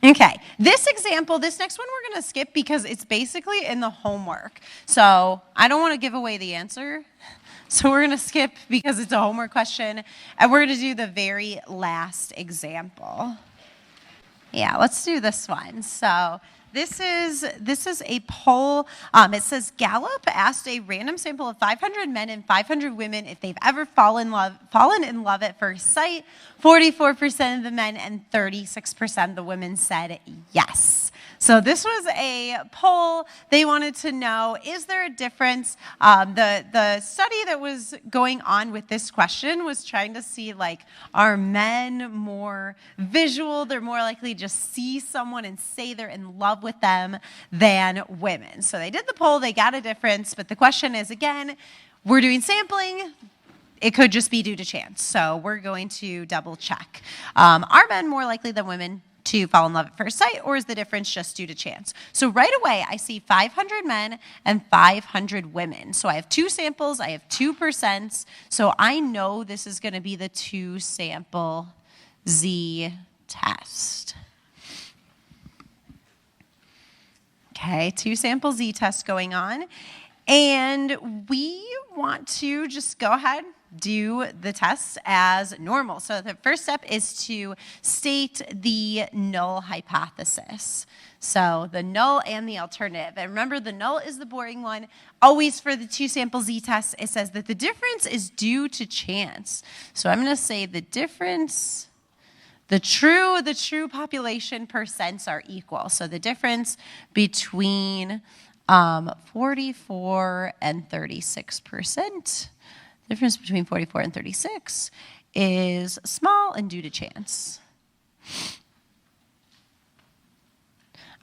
Okay, this example, this next one we're going to skip because it's basically in the homework. So I don't want to give away the answer. So we're going to skip because it's a homework question. And we're going to do the very last example. Yeah, let's do this one. So this is a poll. It says Gallup asked a random sample of 500 men and 500 women if they've ever fallen in love at first sight. 44% of the men and 36% of the women said yes. So this was a poll. They wanted to know, is there a difference? The study that was going on with this question was trying to see, like, are men more visual? They're more likely to just see someone and say they're in love with them than women. So they did the poll. They got a difference. But the question is, again, we're doing sampling. It could just be due to chance. So we're going to double check. Are men more likely than women to fall in love at first sight, or is the difference just due to chance? So right away, I see 500 men and 500 women. So I have two samples, I have 2%. So I know this is going to be the two sample Z test. Okay, two sample Z test going on. And we want to just go ahead, do the test as normal. So the first step is to state the null hypothesis. So the null and the alternative. And remember, the null is the boring one. Always for the two sample Z test, it says that the difference is due to chance. So I'm going to say the difference, the true population percents are equal. So the difference between 44 and 36%. The difference between 44 and 36 is small and due to chance.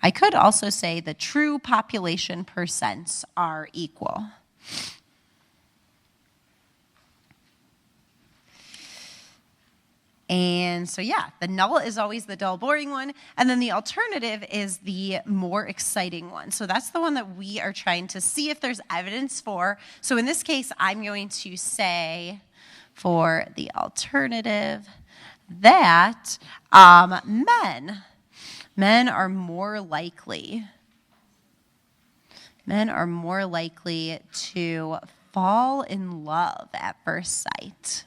I could also say the true population percents are equal. And so, yeah, the null is always the dull, boring one. And then the alternative is the more exciting one. So that's the one that we are trying to see if there's evidence for. So in this case, I'm going to say for the alternative that men are more likely to fall in love at first sight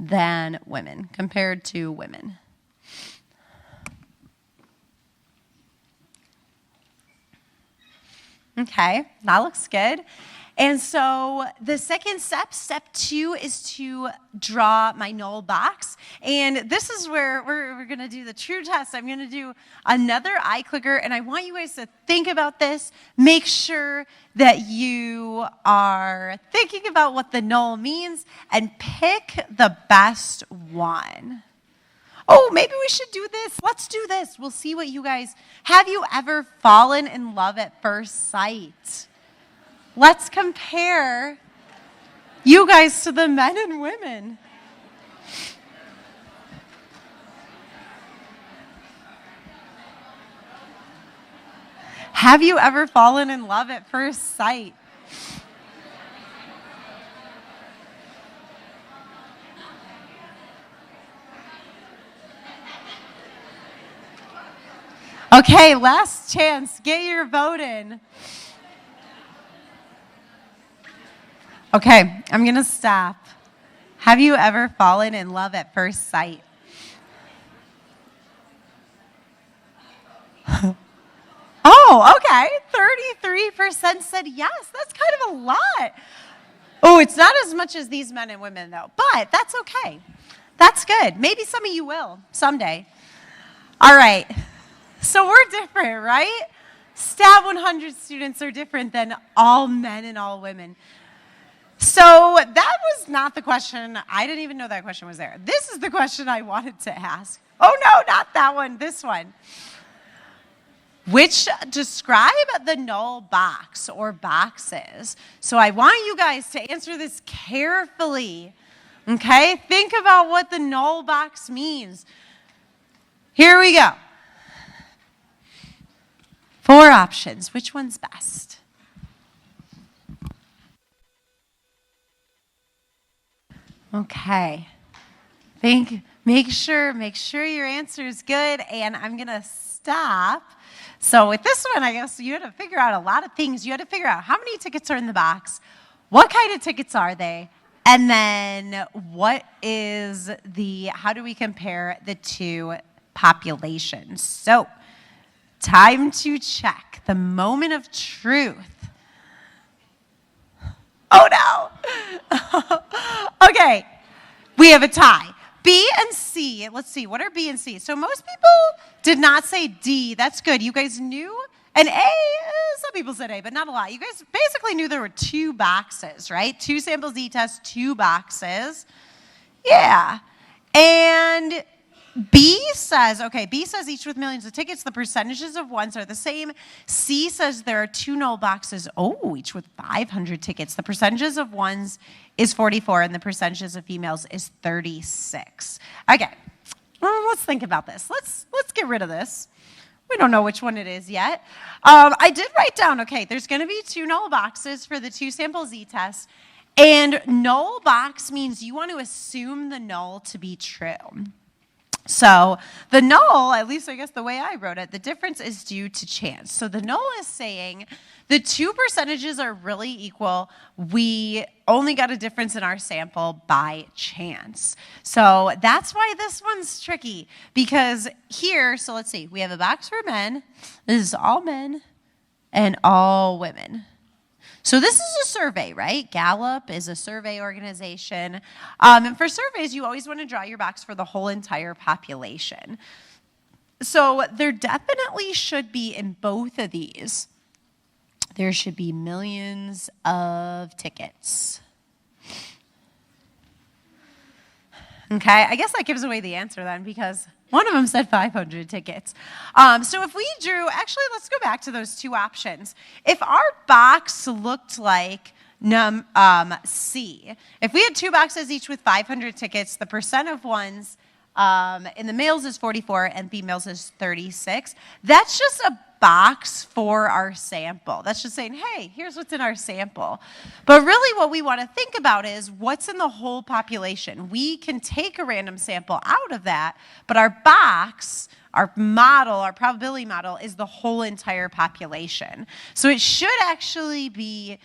than women, compared to women. Okay, that looks good. And so the second step, step 2, is to draw my null box. And this is where we're going to do the true test. I'm going to do another eye clicker, and I want you guys to think about this. Make sure that you are thinking about what the null means and pick the best one. Oh, maybe we should do this. Let's do this. We'll see what you guys... Have you ever fallen in love at first sight? Let's compare you guys to the men and women. Have you ever fallen in love at first sight? Okay, last chance. Get your vote in. Okay, I'm going to stop. Have you ever fallen in love at first sight? Oh, okay. 33% said yes. That's kind of a lot. Oh, it's not as much as these men and women, though. But that's okay. That's good. Maybe some of you will someday. All right. So we're different, right? Stab 100 students are different than all men and all women. So that was not the question. I didn't even know that question was there. This is the question I wanted to ask. Oh, no, not that one. This one. Describe the null box or boxes. So I want you guys to answer this carefully. Okay? Think about what the null box means. Here we go. 4 options. Which one's best? Okay. Make sure your answer is good, and I'm going to stop. So with this one, I guess you had to figure out a lot of things. You had to figure out how many tickets are in the box, what kind of tickets are they, and then how do we compare the two populations? So, time to check. The moment of truth. Oh no! Okay, we have a tie. B and C, let's see, what are B and C? So most people did not say D. That's good. You guys knew? And A, some people said A, but not a lot. You guys basically knew there were two boxes, right? 2 sample Z-tests, 2 boxes. Yeah. And B says each with millions of tickets, the percentages of ones are the same. C says there are 2 null boxes, each with 500 tickets. The percentages of ones is 44, and the percentages of females is 36. Okay, well, let's think about this. Let's get rid of this. We don't know which one it is yet. I did write down, there's going to be 2 null boxes for the 2 sample Z-test, and null box means you want to assume the null to be true. So the null, at least I guess the way I wrote it, the difference is due to chance. So the null is saying the 2 percentages are really equal. We only got a difference in our sample by chance. So that's why this one's tricky, because here, so let's see, we have a box for men. This is all men and all women. So this is a survey, right? Gallup is a survey organization. And for surveys, you always want to draw your box for the whole entire population. So there definitely should be in both of these, there should be millions of tickets. Okay, I guess that gives away the answer then, because one of them said 500 tickets. So if we drew, actually, let's go back to those 2 options. If our box looked like C, if we had 2 boxes each with 500 tickets, the percent of ones in the males is 44 and females is 36. That's just a box for our sample. That's just saying, hey, here's what's in our sample. But really what we want to think about is what's in the whole population. We can take a random sample out of that, but our box, our model, our probability model is the whole entire population. So it should actually be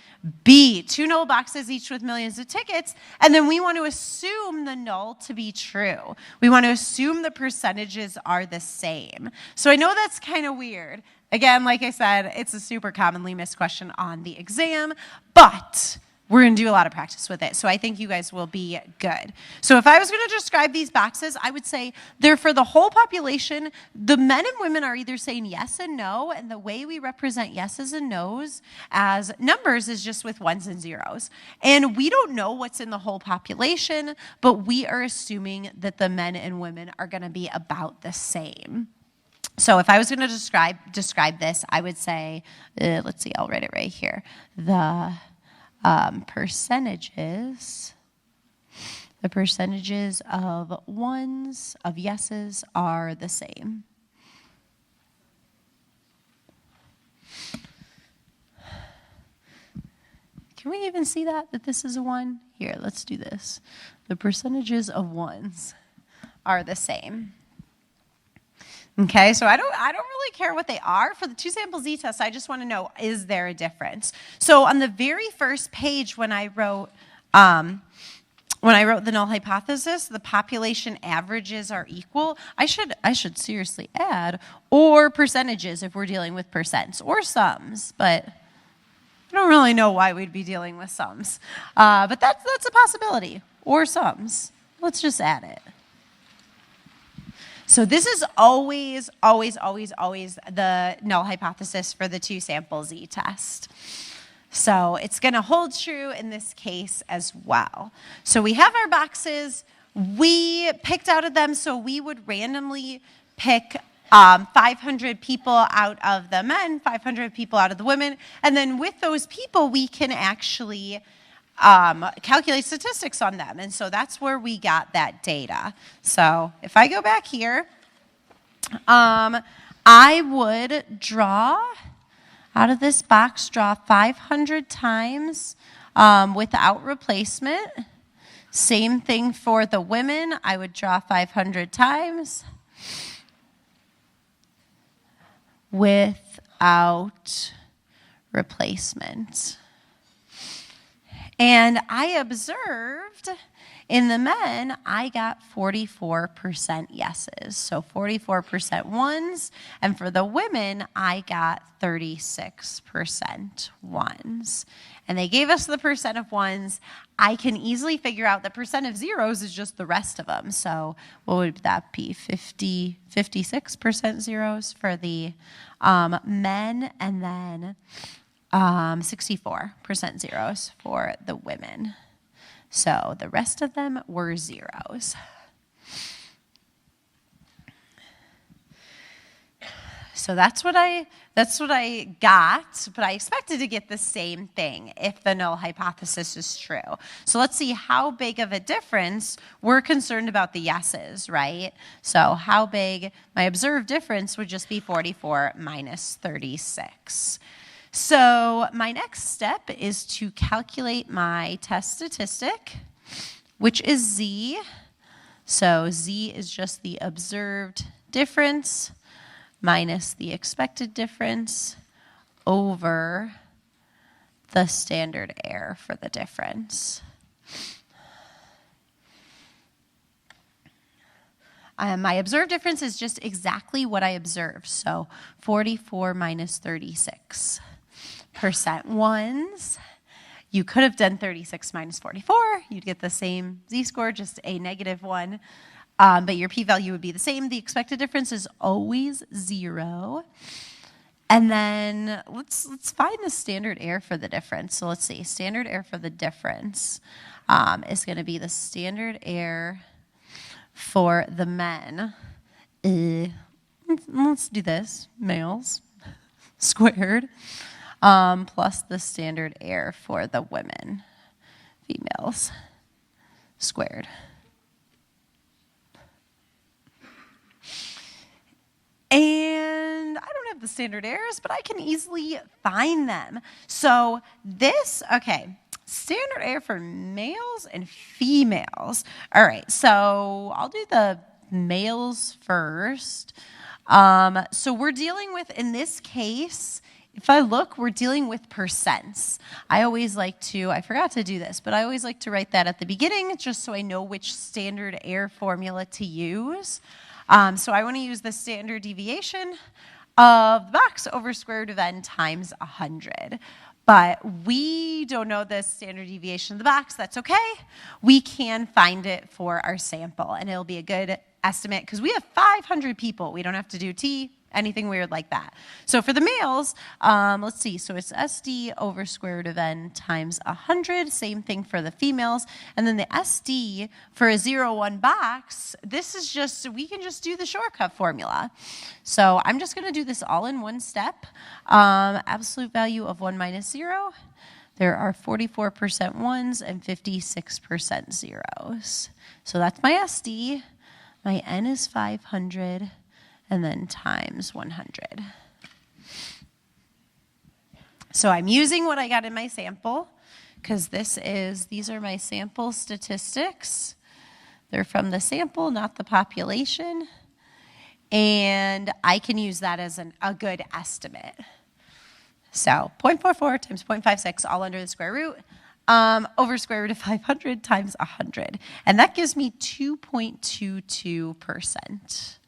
B, 2 null boxes each with millions of tickets, and then we want to assume the null to be true. We want to assume the percentages are the same. So I know that's kind of weird. Again, like I said, it's a super commonly missed question on the exam, but we're going to do a lot of practice with it, so I think you guys will be good. So if I was going to describe these boxes, I would say they're for the whole population. The men and women are either saying yes and no, and the way we represent yeses and nos as numbers is just with ones and zeros. And we don't know what's in the whole population, but we are assuming that the men and women are going to be about the same. So if I was going to describe this, I would say, let's see, I'll write it right here. The percentages of ones, of yeses, are the same. Can we even see that this is a 1? Here, let's do this. The percentages of ones are the same. Okay, so I don't really care what they are. For the 2 sample Z-test, I just want to know, is there a difference? So on the very first page when I wrote the null hypothesis, the population averages are equal. I should seriously add, or percentages if we're dealing with percents, or sums, but I don't really know why we'd be dealing with sums. But that's a possibility, or sums. Let's just add it. So this is always the null hypothesis for the 2 sample Z-test. So it's going to hold true in this case as well. So we have our boxes. We picked out of them, so we would randomly pick 500 people out of the men, 500 people out of the women, and then with those people, we can actually calculate statistics on them. And so that's where we got that data. So if I go back here, I would draw, out of this box, draw 500 times without replacement. Same thing for the women. I would draw 500 times without replacement. And I observed in the men, I got 44% yeses. So 44% ones. And for the women, I got 36% ones. And they gave us the percent of ones. I can easily figure out the percent of zeros is just the rest of them. So what would that be? 56% zeros for the men, and then 64% zeros for the women. So the rest of them were zeros. So that's what I got, but I expected to get the same thing if the null hypothesis is true. So let's see how big of a difference. We're concerned about the yeses, right? So how big? My observed difference would just be 44 minus 36. So my next step is to calculate my test statistic, which is z. So z is just the observed difference minus the expected difference over the standard error for the difference. My observed difference is just exactly what I observed. So 44 minus 36%. Ones. You could have done 36 minus 44. You'd get the same z-score, just a -1. But your p-value would be the same. The expected difference is always 0. And then let's find the standard error for the difference. So let's see. Standard error for the difference is going to be the standard error for the men. Let's do this. Males squared plus the standard error for the women. Females squared. And I don't have the standard errors, but I can easily find them. So this, okay, standard error for males and females. All right, so I'll do the males first. So we're dealing with, in this case, if I look, we're dealing with percents. I always like to, I forgot to do this, but I always like to write that at the beginning just so I know which standard error formula to use. So I want to use the standard deviation of the box over square root of n times 100. But we don't know the standard deviation of the box. That's okay. We can find it for our sample, and it'll be a good estimate because we have 500 people. We don't have to do t, anything weird like that. So for the males, let's see. So it's SD over square root of n times 100. Same thing for the females. And then the SD for a 0, 1 box, this is just, we can just do the shortcut formula. So I'm just going to do this all in one step. Absolute value of 1 minus 0. There are 44% ones and 56% zeros. So that's my SD. My n is 500. And then times 100. So I'm using what I got in my sample because these are my sample statistics. They're from the sample, not the population. And I can use that as a good estimate. So 0.44 times 0.56 all under the square root over square root of 500 times 100. And that gives me 2.22%.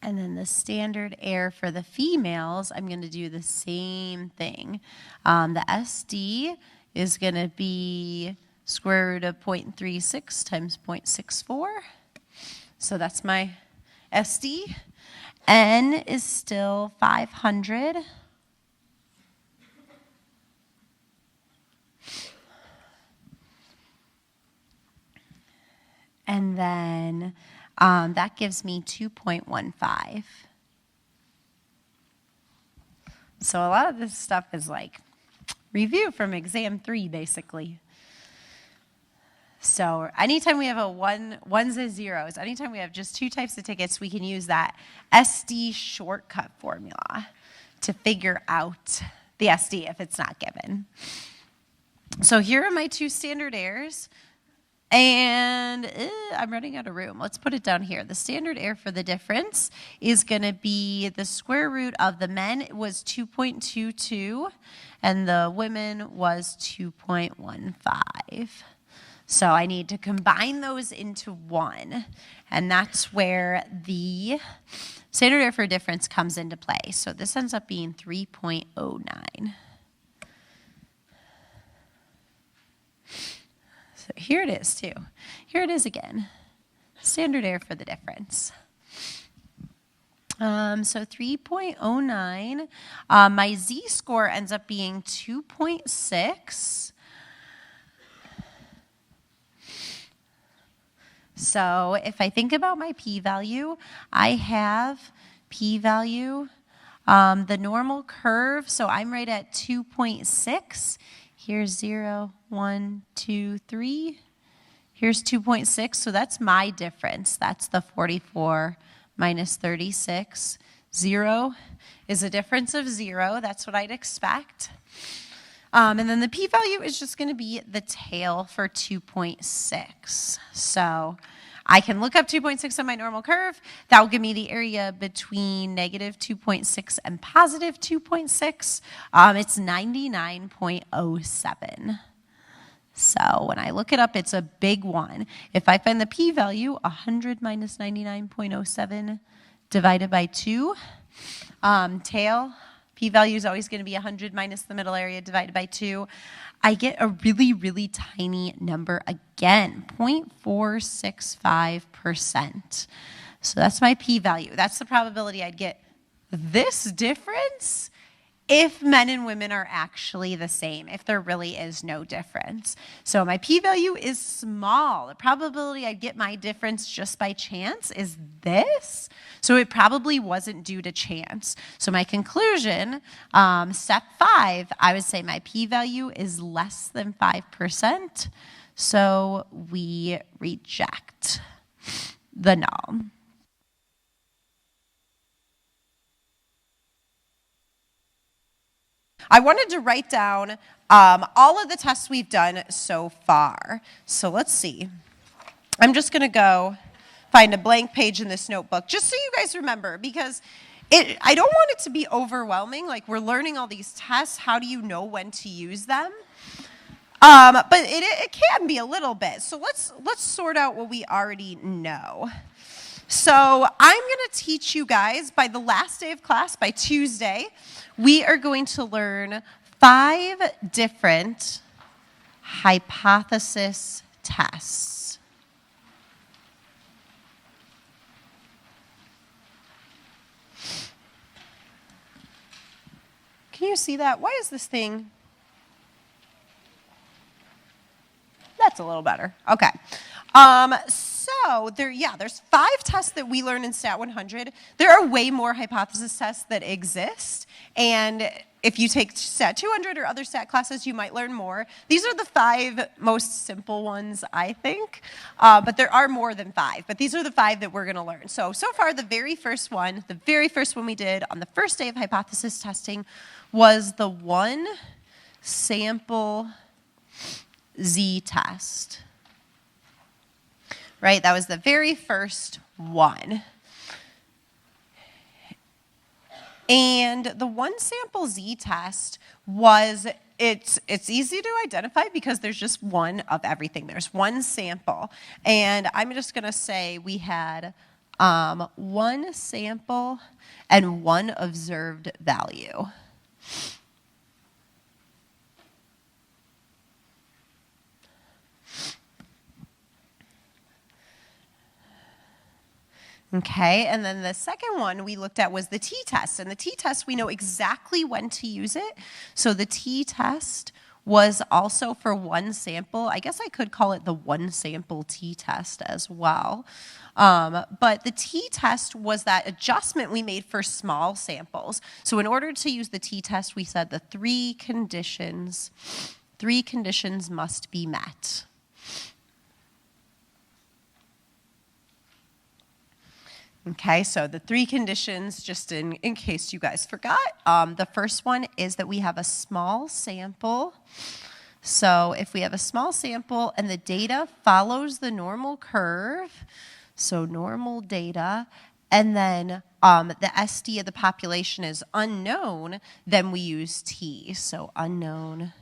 And then the standard error for the females, I'm going to do the same thing. The SD is going to be square root of 0.36 times 0.64. So that's my SD. N is still 500. And then that gives me 2.15. So a lot of this stuff is like review from exam 3, basically. So anytime we have ones and zeros, anytime we have just 2 types of tickets, we can use that SD shortcut formula to figure out the SD if it's not given. So here are my two standard errors. And I'm running out of room. Let's put it down here. The standard error for the difference is going to be the square root of the men was 2.22 and the women was 2.15. So I need to combine those into one. And that's where the standard error for difference comes into play. So this ends up being 3.09. So here it is too. Here it is again. Standard error for the difference. So 3.09. My z-score ends up being 2.6. So if I think about my p-value, I have p-value, the normal curve, so I'm right at 2.6. Here's 0, 1, 2, 3. Here's 2.6, so that's my difference. That's the 44 minus 36. 0 is a difference of 0. That's what I'd expect. And then the p-value is just going to be the tail for 2.6. So I can look up 2.6 on my normal curve. That will give me the area between negative 2.6 and positive 2.6. It's 99.07. So when I look it up, it's a big one. If I find the p-value, 100 minus 99.07 divided by 2, tail, p-value is always going to be 100 minus the middle area divided by 2. I get a really, really tiny number again, 0.465%. So that's my p-value. That's the probability I'd get this difference if men and women are actually the same, if there really is no difference. So my p-value is small. The probability I'd get my difference just by chance is this. So it probably wasn't due to chance. So my conclusion, step 5, I would say my p-value is less than 5%. So we reject the null. I wanted to write down all of the tests we've done so far. So let's see. I'm just going to go find a blank page in this notebook, just so you guys remember, because I don't want it to be overwhelming. Like, we're learning all these tests. How do you know when to use them? But it can be a little bit. So let's sort out what we already know. So I'm going to teach you guys, by the last day of class, by Tuesday, we are going to learn 5 different hypothesis tests. Can you see that? Why is this thing? That's a little better. Okay. So there's 5 tests that we learn in Stat 100. There are way more hypothesis tests that exist, and if you take Stat 200 or other stat classes, you might learn more. These are the 5 most simple ones, I think, but there are more than 5, but these are the 5 that we're going to learn. So far, the very first one we did on the first day of hypothesis testing was the one sample z-test. Right, that was the very first one. And the one sample z-test was, it's easy to identify because there's just one of everything. There's one sample. And I'm just going to say we had one sample and one observed value. Okay, and then the second one we looked at was the t-test. And the t-test, we know exactly when to use it. So the t-test was also for one sample. I guess I could call it the one sample t-test as well. But the t-test was that adjustment we made for small samples. So in order to use the t-test, we said the 3 conditions must be met. Okay, so the three conditions, just in case you guys forgot, the first one is that we have a small sample. So if we have a small sample and the data follows the normal curve, so normal data, and then the SD of the population is unknown, then we use T, so unknown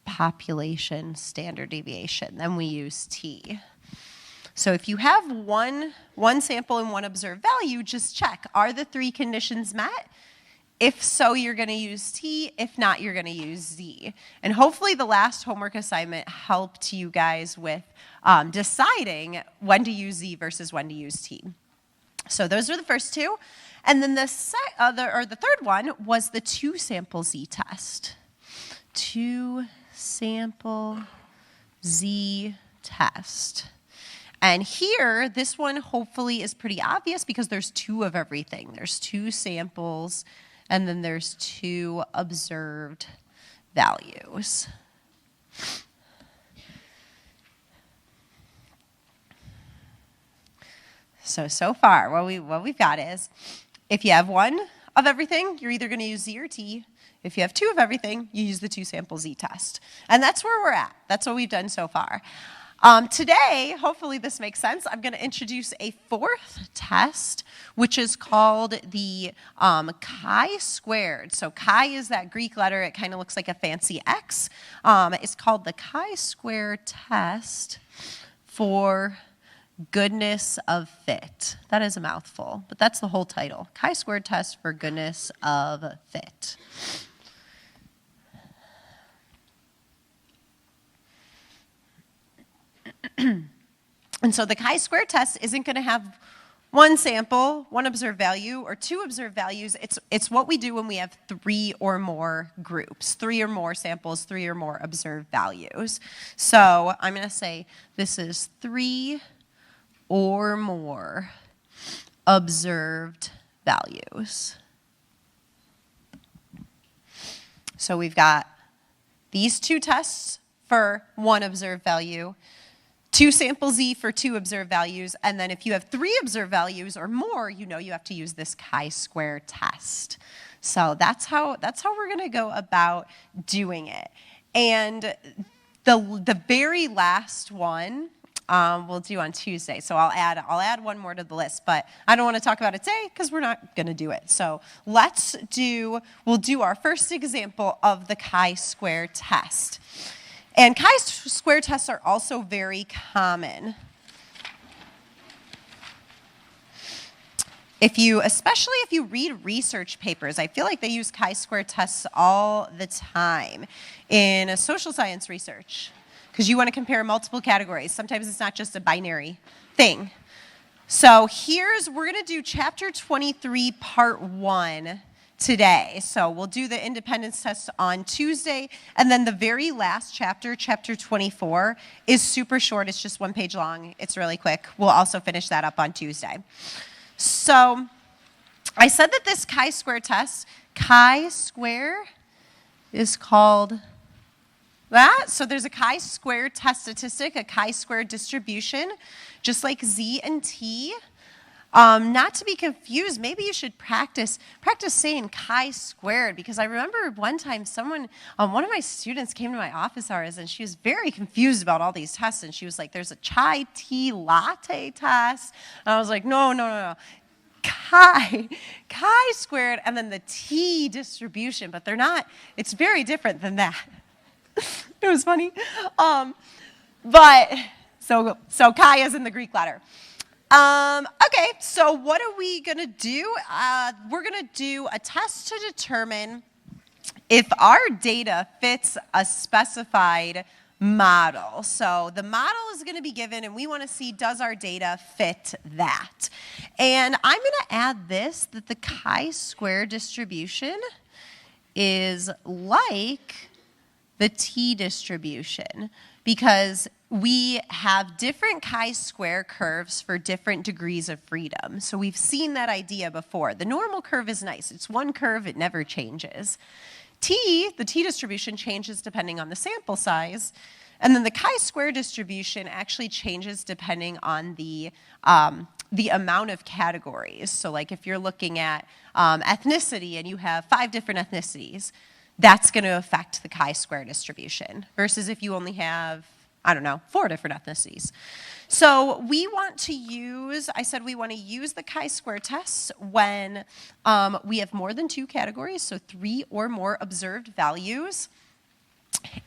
population standard deviation, then we use T. So if you have one sample and one observed value, just check, are the three conditions met? If so, you're going to use T. If not, you're going to use Z. And hopefully the last homework assignment helped you guys with deciding when to use Z versus when to use T. So those are the first two. And then the third one was the two-sample Z test. Two-sample Z test. And here, this one hopefully is pretty obvious because there's two of everything. There's two samples, and then there's two observed values. So far, what we've got is, if you have one of everything, you're either going to use Z or T. If you have two of everything, you use the two-sample Z test. And that's where we're at. That's what we've done so far. Today, hopefully this makes sense, I'm going to introduce a fourth test, which is called the chi-squared. So chi is that Greek letter. It kind of looks like a fancy X. It's called the chi-squared test for goodness of fit. That is a mouthful, but that's the whole title. Chi-squared test for goodness of fit. And so the chi-square test isn't going to have one sample, one observed value, or two observed values. It's what we do when we have three or more groups, three or more samples, three or more observed values. So I'm going to say this is three or more observed values. So we've got these two tests for one observed value, two sample Z for two observed values, and then if you have three observed values or more, you know you have to use this chi-square test. So that's how we're going to go about doing it. And the very last one we'll do on Tuesday. So I'll add one more to the list, but I don't want to talk about it today because we're not going to do it. So we'll do our first example of the chi-square test. And chi-square tests are also very common. Especially if you read research papers, I feel like they use chi-square tests all the time in a social science research because you want to compare multiple categories. Sometimes it's not just a binary thing. So we're going to do chapter 23, part 1 today. So we'll do the independence test on Tuesday, and then the very last chapter, chapter 24, is super short. It's just one page long. It's really quick. We'll also finish that up on Tuesday. So I said that this chi-square test, chi-square is called that. So there's a chi-square test statistic, a chi-square distribution, just like Z and T. Not to be confused, maybe you should practice saying chi-squared, because I remember one time one of my students came to my office hours and she was very confused about all these tests, and she was like, there's a chai tea latte test. And I was like, no. Chi-squared, and then the T distribution, but they're not, it's very different than that. It was funny. So chi is in the Greek letter. Okay, so what are we going to do? We're going to do a test to determine if our data fits a specified model. So the model is going to be given, and we want to see, does our data fit that? And I'm going to add that the chi-square distribution is like the T distribution, because we have different chi-square curves for different degrees of freedom. So we've seen that idea before. The normal curve is nice. It's one curve. It never changes. The T distribution changes depending on the sample size. And then the chi-square distribution actually changes depending on the amount of categories. So like if you're looking at ethnicity and you have 5 different ethnicities, that's going to affect the chi-square distribution versus if you only have, I don't know, 4 different ethnicities. So we want to use, I said we want to use the chi-square tests when we have more than 2 categories, so 3 or more observed values.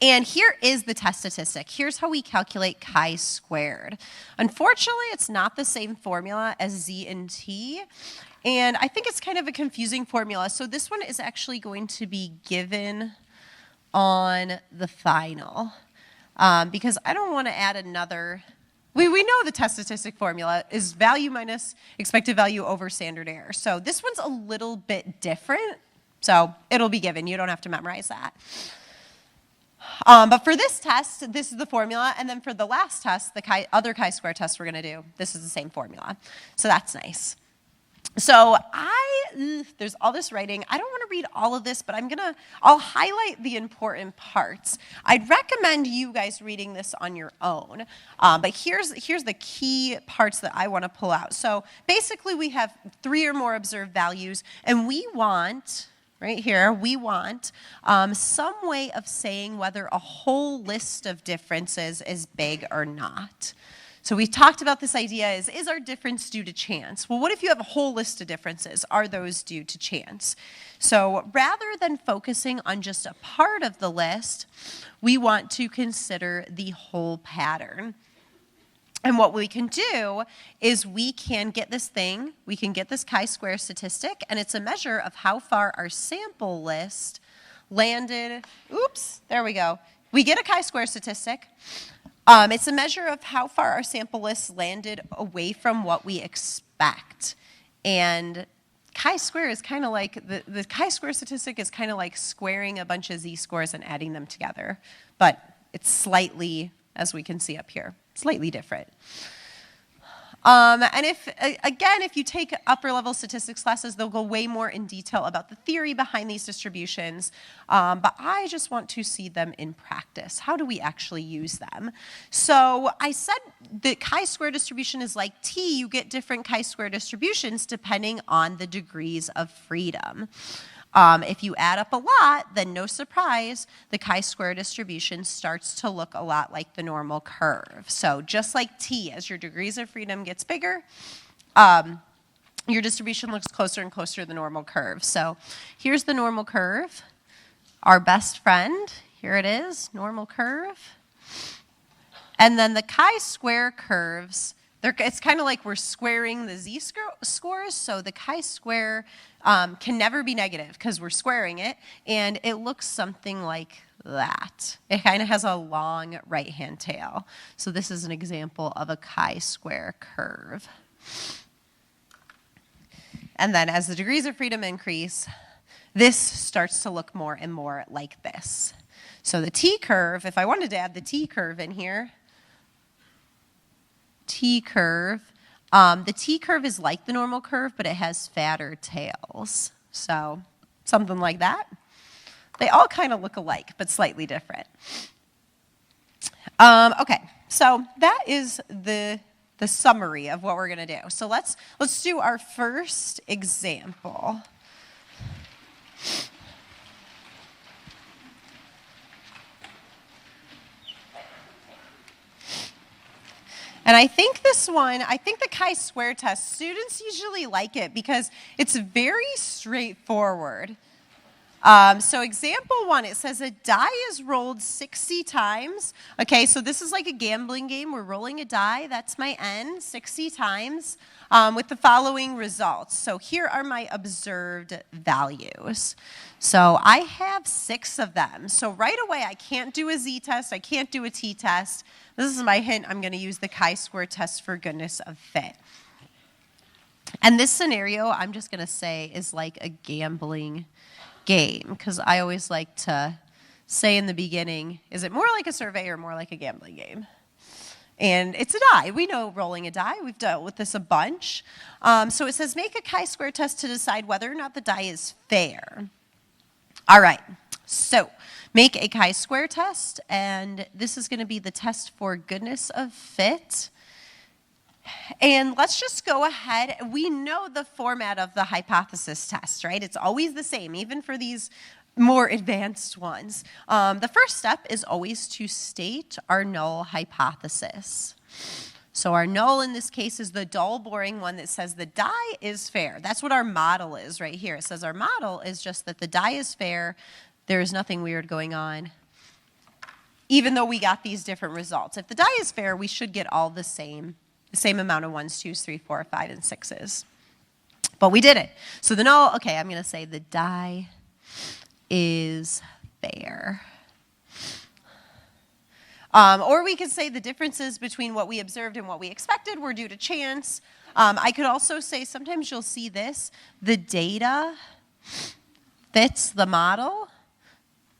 And here is the test statistic. Here's how we calculate chi-squared. Unfortunately, it's not the same formula as Z and T. And I think it's kind of a confusing formula. So this one is actually going to be given on the final because I don't want to add another. We know the test statistic formula is value minus expected value over standard error. So this one's a little bit different. So it'll be given. You don't have to memorize that. But for this test, this is the formula. And then for the last test, the other chi-square test we're going to do, this is the same formula. So that's nice. So there's all this writing. I don't want to read all of this, but I'll highlight the important parts. I'd recommend you guys reading this on your own. But here's the key parts that I want to pull out. So basically we have 3 or more observed values, and we want, right here, we want some way of saying whether a whole list of differences is big or not. So we talked about this idea is our difference due to chance? Well, what if you have a whole list of differences? Are those due to chance? So rather than focusing on just a part of the list, we want to consider the whole pattern. And what we can do is we can get this chi-square statistic, and it's a measure of how far our sample list landed. Oops, there we go. We get a chi-square statistic. It's a measure of how far our sample list landed away from what we expect. And chi-square is kind of like, the chi-square statistic is kind of like squaring a bunch of z-scores and adding them together. But it's slightly, as we can see up here, slightly different. And if you take upper level statistics classes, they'll go way more in detail about the theory behind these distributions. But I just want to see them in practice. How do we actually use them? So I said that chi-square distribution is like T. You get different chi-square distributions depending on the degrees of freedom. If you add up a lot, then no surprise, the chi-square distribution starts to look a lot like the normal curve. So just like T, as your degrees of freedom gets bigger, your distribution looks closer and closer to the normal curve. So here's the normal curve, our best friend. Here it is, normal curve. And then the chi-square curves, it's kind of like we're squaring the z-scores, so the chi-square can never be negative because we're squaring it, and it looks something like that. It kind of has a long right-hand tail. So this is an example of a chi-square curve. And then as the degrees of freedom increase, this starts to look more and more like this. So the t-curve, if I wanted to add the t-curve in here, t-curve. The t-curve is like the normal curve, but it has fatter tails. So something like that. They all kind of look alike, but slightly different. Okay, so that is the summary of what we're going to do. So let's do our first example. And I think the chi-square test, students usually like it because it's very straightforward. So example 1, it says a die is rolled 60 times. Okay, so this is like a gambling game. We're rolling a die. That's my N, 60 times, with the following results. So here are my observed values. So I have 6 of them. So right away, I can't do a z-test. I can't do a t-test. This is my hint. I'm going to use the chi-square test for goodness of fit. And this scenario, I'm just going to say, is like a gambling game, because I always like to say in the beginning, is it more like a survey or more like a gambling game? And it's a die. We know rolling a die. We've dealt with this a bunch. So it says make a chi-square test to decide whether or not the die is fair. All right. So make a chi-square test, and this is going to be the test for goodness of fit. And let's just go ahead. We know the format of the hypothesis test, right? It's always the same, even for these more advanced ones. The first step is always to state our null hypothesis. So our null in this case is the dull, boring one that says the die is fair. That's what our model is right here. It says our model is just that the die is fair. There is nothing weird going on, even though we got these different results. If the die is fair, we should get all the same amount of 1s, 2s, 3s, 4s, 5s, and 6s. But we did it. So the null, okay, I'm going to say the die is fair. Or we could say the differences between what we observed and what we expected were due to chance. I could also say, sometimes you'll see this, the data fits the model.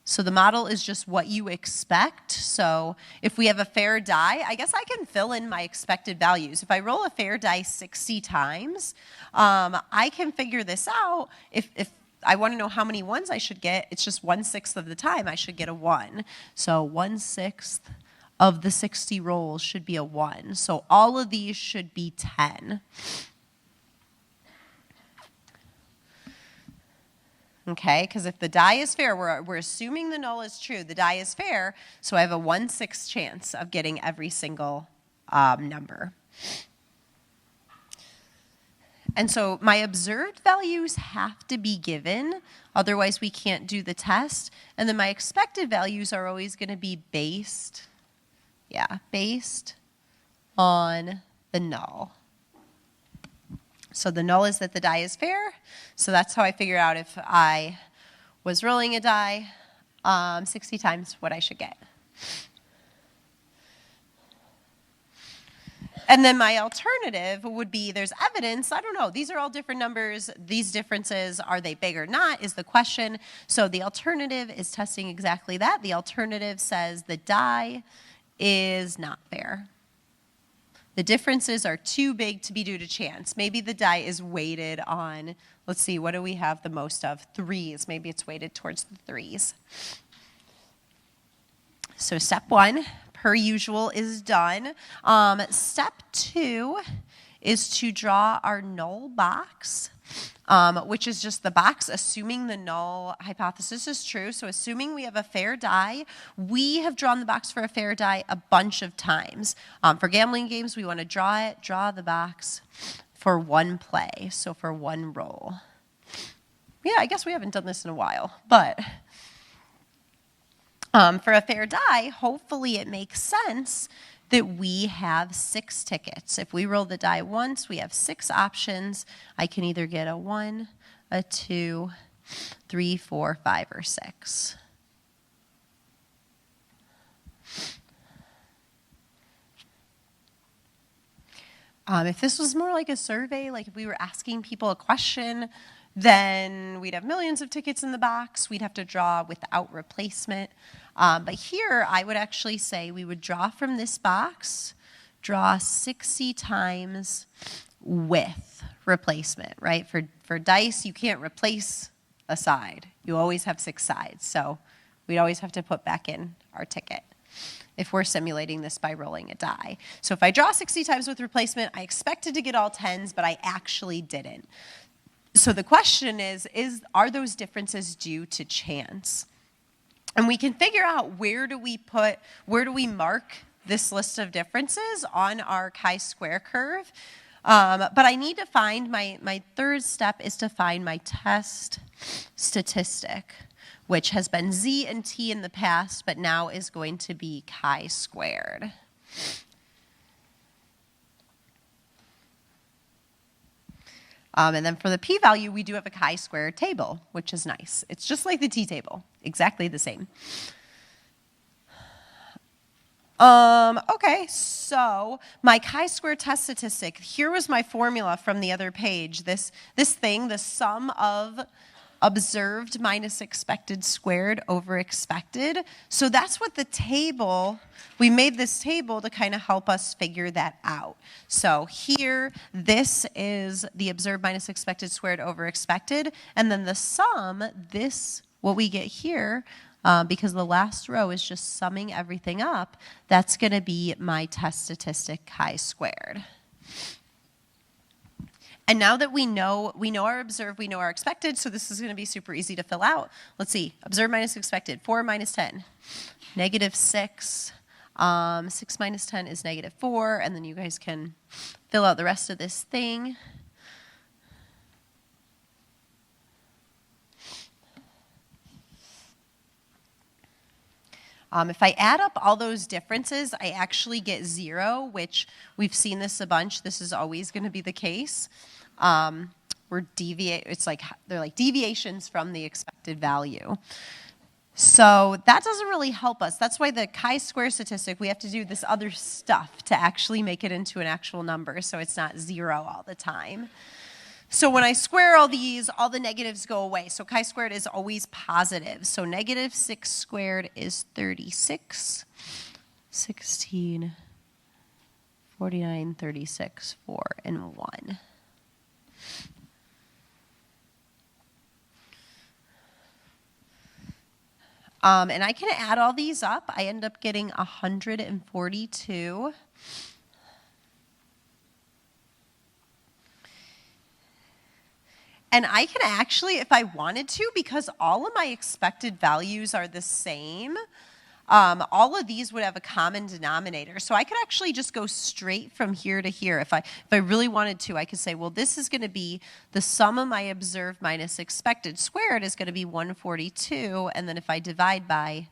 So the model is just what you expect. So if we have a fair die, I guess I can fill in my expected values. If I roll a fair die 60 times, I can figure this out. If I want to know how many 1s I should get, it's just 1/6 of the time I should get a 1. So 1/6 of the 60 rolls should be a 1. So all of these should be 10. Okay, because if the die is fair, we're assuming the null is true. The die is fair, so I have a 1/6 chance of getting every single number. And so my observed values have to be given, otherwise we can't do the test. And then my expected values are always going to be based on the null. So the null is that the die is fair. So that's how I figure out if I was rolling a die 60 times what I should get. And then my alternative would be there's evidence. I don't know. These are all different numbers. These differences, are they big or not, is the question. So the alternative is testing exactly that. The alternative says the die is not fair. The differences are too big to be due to chance. Maybe the die is weighted on, let's see, what do we have the most of? 3s. Maybe it's weighted towards the 3s. So step 1, per usual, is done. Step 2 is to draw our null box, which is just the box assuming the null hypothesis is true. So assuming we have a fair die, we have drawn the box for a fair die a bunch of times. For gambling games, we want to draw the box for one play, so for one roll. Yeah, I guess we haven't done this in a while, but for a fair die, hopefully it makes sense that we have 6 tickets. If we roll the die once, we have 6 options. I can either get a 1, a 2, 3, 4, 5, or 6. If this was more like a survey, like if we were asking people a question, then we'd have millions of tickets in the box. We'd have to draw without replacement. But here, I would actually say we would draw from this box, draw 60 times with replacement, right? For dice, you can't replace a side. You always have 6 sides. So we'd always have to put back in our ticket if we're simulating this by rolling a die. So if I draw 60 times with replacement, I expected to get all 10s, but I actually didn't. So the question is are those differences due to chance? And we can figure out where do we mark this list of differences on our chi-square curve. But I need to find my third step is to find my test statistic, which has been z and t in the past, but now is going to be chi-squared. And then for the p-value, we do have a chi-squared table, which is nice. It's just like the t-table, exactly the same. Okay, so my chi-square test statistic, here was my formula from the other page. This thing, the sum of observed minus expected squared over expected. So that's what the table, we made this table to kind of help us figure that out. So here, this is the observed minus expected squared over expected. And then the sum, this, what we get here, because the last row is just summing everything up. That's going to be my test statistic chi-squared. And now that we know our observed, we know our expected, so this is going to be super easy to fill out. Let's see, observed minus expected, 4 minus 10, negative 6. 6 minus 10 is negative 4, and then you guys can fill out the rest of this thing. If I add up all those differences, I actually get 0, which we've seen this a bunch. This is always going to be the case. They're like deviations from the expected value. So that doesn't really help us. That's why the chi-square statistic, we have to do this other stuff to actually make it into an actual number, so it's not 0 all the time. So when I square all these, all the negatives go away. So chi-squared is always positive. So negative 6 squared is 36. 16, 49, 36, 4, and 1. And I can add all these up. I end up getting 142. And I can actually, if I wanted to, because all of my expected values are the same, all of these would have a common denominator. So I could actually just go straight from here to here. If I really wanted to, I could say, well, this is going to be the sum of my observed minus expected squared is going to be 142. And then if I divide by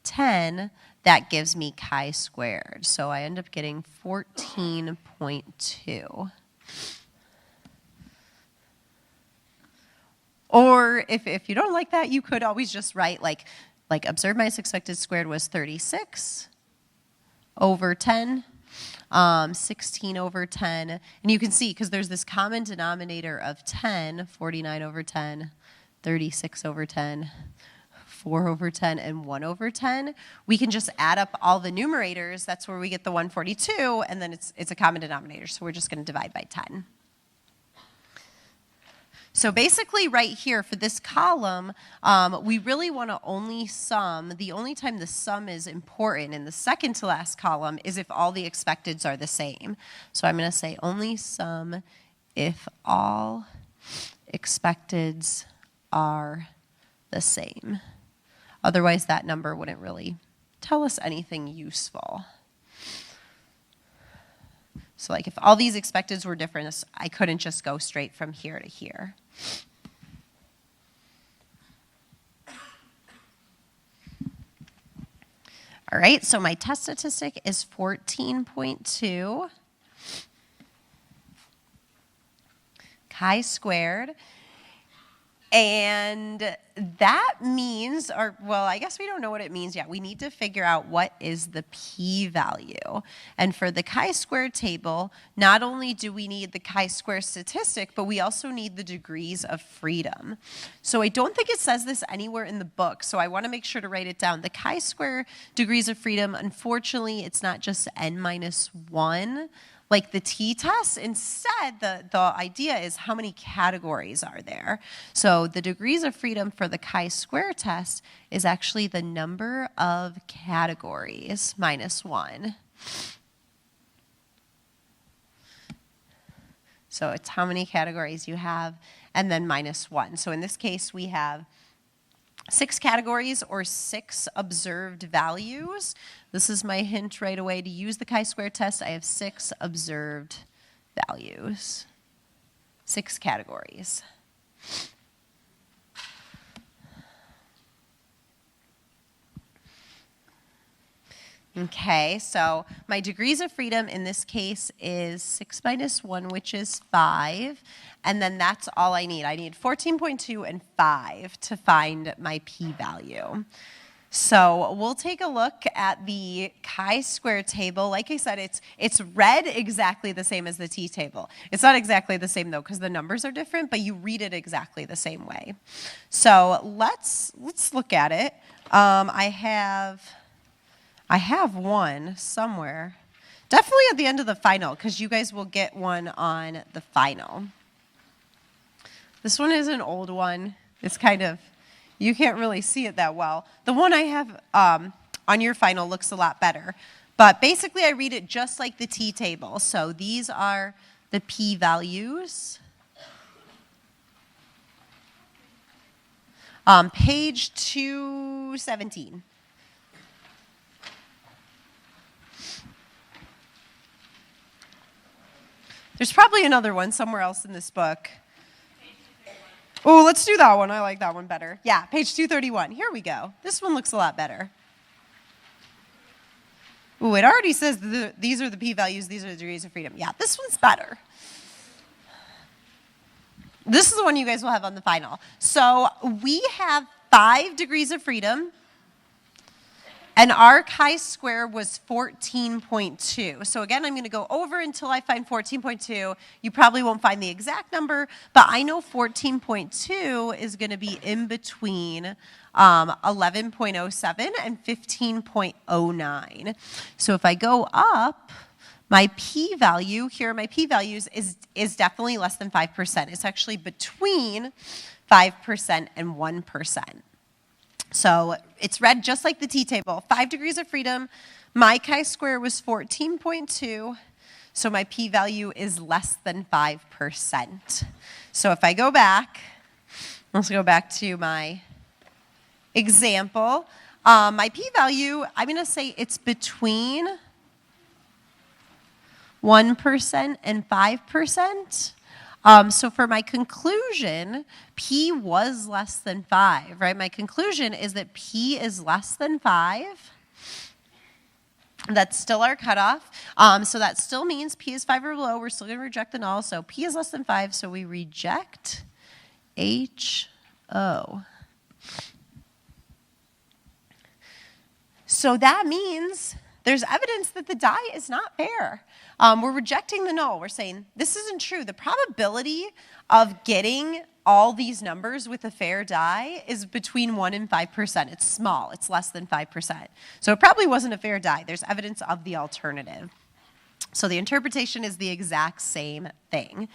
10, that gives me chi-squared. So I end up getting 14.2. Or if you don't like that, you could always just write like observed minus expected squared was 36 over 10, 16 over 10. And you can see, because there's this common denominator of 10, 49 over 10, 36 over 10, 4 over 10, and 1 over 10. We can just add up all the numerators. That's where we get the 142, and then it's a common denominator. So we're just going to divide by 10. So basically right here for this column, we really want to only sum. The only time the sum is important in the second to last column is if all the expecteds are the same. So I'm going to say only sum if all expecteds are the same. Otherwise, that number wouldn't really tell us anything useful. So like if all these expecteds were different, I couldn't just go straight from here to here. All right, so my test statistic is 14.2 chi-squared. And that means, I guess we don't know what it means yet. We need to figure out what is the p-value. And for the chi-square table, not only do we need the chi-square statistic, but we also need the degrees of freedom. So I don't think it says this anywhere in the book, so I want to make sure to write it down. The chi-square degrees of freedom, unfortunately, it's not just n minus 1. Like the t-test, instead, the idea is how many categories are there. So the degrees of freedom for the chi-square test is actually the number of categories minus 1. So it's how many categories you have, and then minus 1. So in this case, we have 6 categories or 6 observed values. This is my hint right away. To use the chi-square test, I have 6 observed values, 6 categories. Okay, so my degrees of freedom in this case is 6 minus 1, which is 5. And then that's all I need. I need 14.2 and 5 to find my p-value. So we'll take a look at the chi-square table. Like I said, it's read exactly the same as the t-table. It's not exactly the same, though, because the numbers are different, but you read it exactly the same way. So let's look at it. I have one somewhere. Definitely at the end of the final, because you guys will get one on the final. This one is an old one. It's kind of You can't really see it that well. The one I have on your final looks a lot better. But basically, I read it just like the t-table. So these are the p-values. Page 217. There's probably another one somewhere else in this book. Oh, let's do that one. I like that one better. Yeah, page 231. Here we go. This one looks a lot better. Ooh, it already says these are the p-values, these are the degrees of freedom. Yeah, this one's better. This is the one you guys will have on the final. So we have 5 degrees of freedom, and our chi-square was 14.2. So again, I'm going to go over until I find 14.2. You probably won't find the exact number, but I know 14.2 is going to be in between 11.07 and 15.09. So if I go up, my p-value, here are my p-values, is definitely less than 5%. It's actually between 5% and 1%. So it's read just like the t-table. 5 degrees of freedom. My chi-square was 14.2. So my p-value is less than 5%. So if I go back, let's go back to my example. My p-value, I'm going to say it's between 1% and 5%. So for my conclusion, P was less than 5, right? My conclusion is that P is less than 5. That's still our cutoff. So that still means P is 5 or below. We're still going to reject the null. So P is less than 5, so we reject HO. So that means there's evidence that the die is not fair. We're rejecting the null. We're saying this isn't true. The probability of getting all these numbers with a fair die is between 1 and 5%. It's small. It's less than 5%. So it probably wasn't a fair die. There's evidence of the alternative. So the interpretation is the exact same thing.